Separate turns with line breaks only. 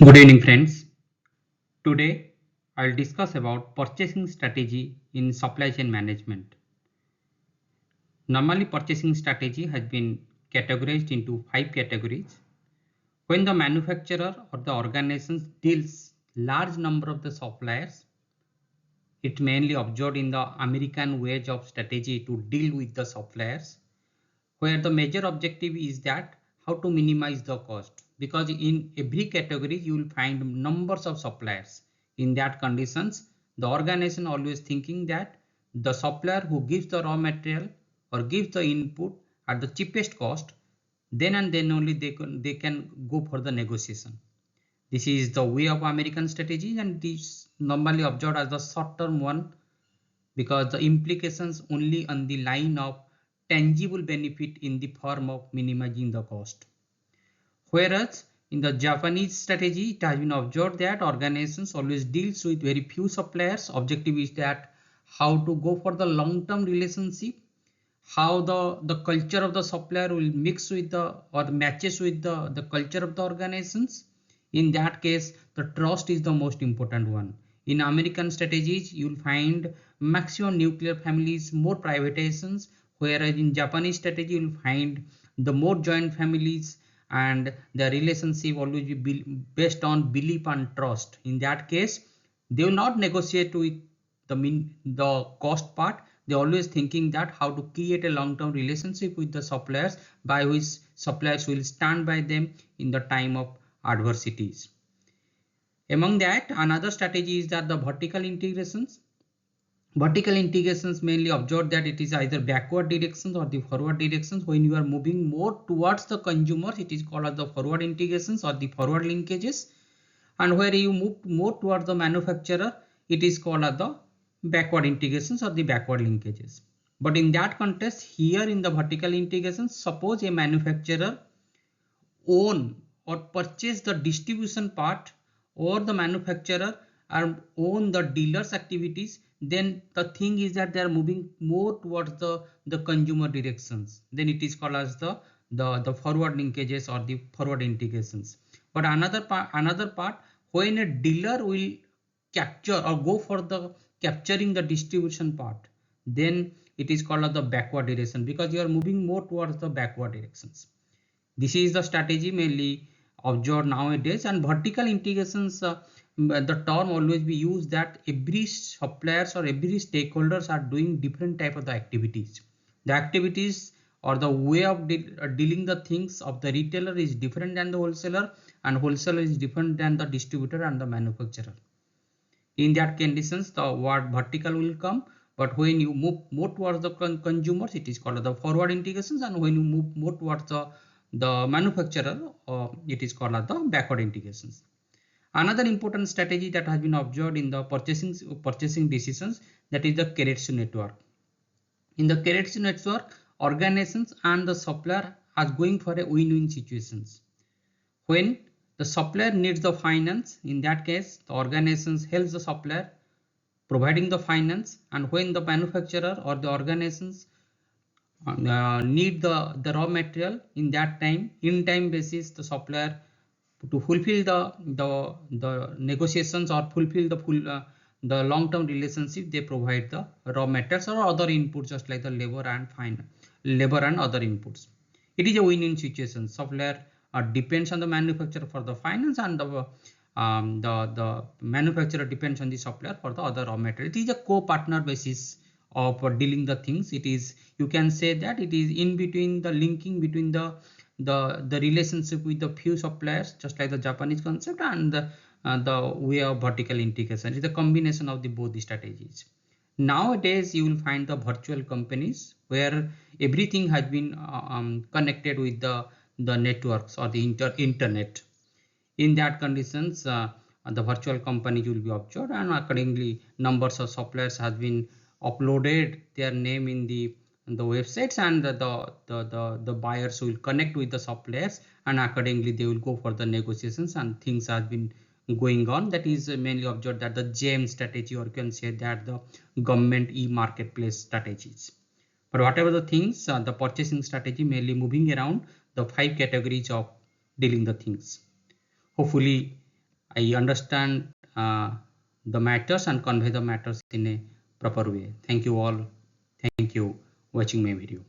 Good evening friends. Today I will discuss about purchasing strategy in supply chain management. Normally purchasing strategy has been categorized into 5 categories. When the manufacturer or the organization deals large number of the suppliers, it mainly observed in the American way of strategy to deal with the suppliers, where the major objective is that how to minimize the cost, because in every category you will find numbers of suppliers. In that conditions, the organization always thinking that the supplier who gives the raw material or gives the input at the cheapest cost, then and then only they can go for the negotiation. This is the way of American strategy, and this normally observed as the short term one, because the implications only on the line of tangible benefit in the form of minimizing the cost. Whereas in the Japanese strategy, it has been observed that organizations always deals with very few suppliers. Objective is that how to go for the long-term relationship, how the culture of the supplier will mix with the or matches with the culture of the organizations. In that case, the trust is the most important one. In American strategies, you will find maximum nuclear families, more privatizations, whereas in Japanese strategy, you will find the more joint families, and the relationship always be based on belief and trust. In that case, they will not negotiate with the cost part. They always thinking that how to create a long-term relationship with the suppliers, by which suppliers will stand by them in the time of adversities. Among that, another strategy is that the vertical integrations. Vertical integrations mainly observe that it is either backward directions or the forward directions. When you are moving more towards the consumers, it is called as the forward integrations or the forward linkages, and where you move more towards the manufacturer, it is called as the backward integrations or the backward linkages. But in that context, here in the vertical integration, suppose a manufacturer own or purchase the distribution part, or the manufacturer or own the dealers activities, then the thing is that they are moving more towards the consumer directions. Then it is called as the forward linkages or the forward integrations. But another part, when a dealer will capture or go for the capturing the distribution part, then it is called as the backward direction, because you are moving more towards the backward directions. This is the strategy mainly observed nowadays. And vertical integrations, the term always be used that every suppliers or every stakeholders are doing different type of the activities. The activities or the way of dealing the things of the retailer is different than the wholesaler, and wholesaler is different than the distributor and the manufacturer. In that conditions, the word vertical will come. But when you move more towards the consumers, it is called the forward integrations, and when you move more towards the manufacturer, it is called as the backward integrations. Another important strategy that has been observed in the purchasing decisions, that is the Keiretsu network. In the Keiretsu network, organizations and the supplier are going for a win-win situations. When the supplier needs the finance, in that case the organizations helps the supplier providing the finance, and when the manufacturer or the organizations need the raw material, in that time, in time basis, the supplier to fulfill the negotiations or fulfill the long-term relationship, they provide the raw materials or other inputs, just like the labor and other inputs. It is a win-win situation. Supplier depends on the manufacturer for the finance, and the manufacturer depends on the supplier for the other raw material. It is a co-partner basis of dealing the things. It is, you can say that it is in between the linking between the relationship with the few suppliers, just like the Japanese concept, and the way of vertical integration. It is a combination of the both the strategies. Nowadays you will find the virtual companies where everything has been connected with the networks or the internet. In that conditions, the virtual companies will be observed, and accordingly numbers of suppliers has been uploaded their name in the websites, and the buyers will connect with the suppliers, and accordingly they will go for the negotiations, and things have been going on. That is mainly observed that the GEM strategy, or you can say that the government e-marketplace strategies. But whatever the things, the purchasing strategy mainly moving around the 5 categories of dealing the things. Hopefully I understand the matters and convey the matters in a proper way. Thank you all. Thank you watching my video.